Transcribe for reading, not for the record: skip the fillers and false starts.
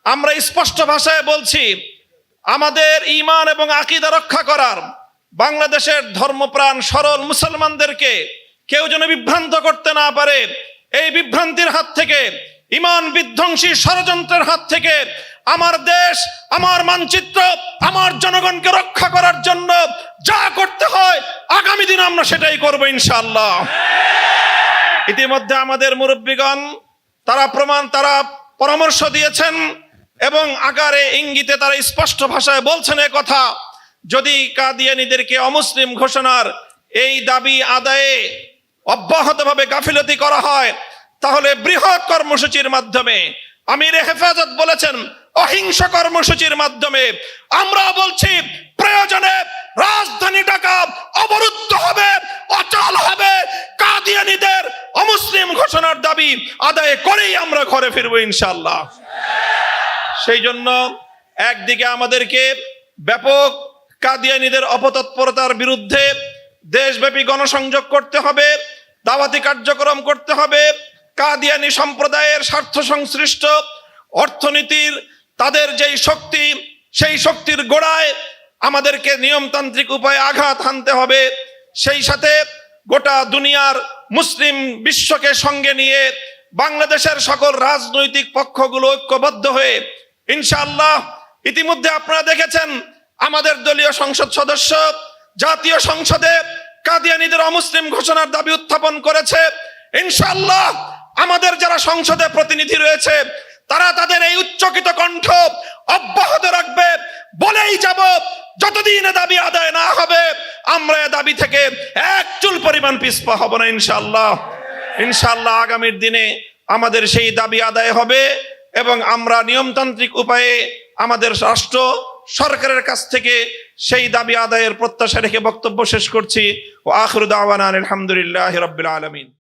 আমরা স্পষ্ট ভাষায় বলছি, আমাদের ঈমান এবং আকীদা রক্ষা করার, বাংলাদেশের ধর্মপ্রাণ সরল মুসলমানদেরকে কেউ যেন বিভ্রান্ত করতে না পারে, এই বিভ্রান্তির হাত থেকে, ঈমান বিধ্বংসী ষড়যন্ত্রের হাত থেকে আমার দেশ, আমার মানচিত্র, আমার জনগণকে রক্ষা করার জন্য যা করতে হয় আগামী দিন আমরা সেটাই করব ইনশাআল্লাহ। ইতিমধ্যে আমাদের মুরব্বীগণ তারা পরামর্শ দিয়েছেন এবং আকারে ইঙ্গিতে তারা স্পষ্ট ভাষায় বলছেন এ কথা, যদি কাদিয়ানীদেরকে অমুসলিম ঘোষণার এই দাবি আদায়ে অব্যাহতভাবে গাফিলতি করা হয়, তাহলে বৃহৎ কর্মসূচির মাধ্যমে, আমির হেফাজত বলেছেন অহিংস কর্মসূচির মাধ্যমে, আমরা বলছি প্রয়োজনে রাজধানী ঢাকা অবরুদ্ধ হবে, অচল হবে, কাদিয়ানীদের অমুসলিম ঘোষণার দাবি আদায় করেই আমরা ঘরে ফিরবো ইনশাআল্লাহ। সেই জন্য একদিকে আমাদেরকে ব্যাপক কাদিয়ানীদের অপতৎপরতার বিরুদ্ধে দেশব্যাপী গণসংযোগ করতে হবে, দাওয়াতি কার্যক্রম করতে হবে, কাদিয়ানী সম্প্রদায়ের স্বার্থ সংশ্লিষ্ট অর্থনীতির তাদের যেই শক্তি, সেই শক্তির গোড়ায় আমাদেরকে নিয়মতান্ত্রিক উপায়ে আঘাত হানতে হবে। সেই সাথে গোটা দুনিয়ার মুসলিম বিশ্বকে সঙ্গে নিয়ে বাংলাদেশের সকল রাজনৈতিক পক্ষগুলো ঐক্যবদ্ধ হয়ে ইনশাআল্লাহ, ইতিমধ্যে আপনারা দেখেছেন আমাদের দলীয় সংসদ সদস্য জাতীয় সংসদে কাদিয়ানীদের অমুসলিম ঘোষণার দাবি উত্থাপন করেছে। ইনশাআল্লাহ আমাদের যারা সংসদে প্রতিনিধি রয়েছে তারা তাদের এই উচ্চকিত কণ্ঠ অব্যাহত রাখবে, বলেই যাব যতদিন দাবি আদায় না হবে আমরা এ দাবি থেকে এক চুল পরিমাণ পিছপা হব না ইনশাআল্লাহ। ইনশাআল্লাহ আগামীর দিনে আমাদের সেই দাবি আদায় হবে এবং আমরা নিয়মতান্ত্রিক উপায়ে আমাদের রাষ্ট্র সরকারের কাছ থেকে সেই দাবি আদায়ের প্রত্যাশা রেখে বক্তব্য শেষ করছি। ওয়া আখিরু দাওয়ানা আলহামদুলিল্লাহি রাব্বিল আলামিন।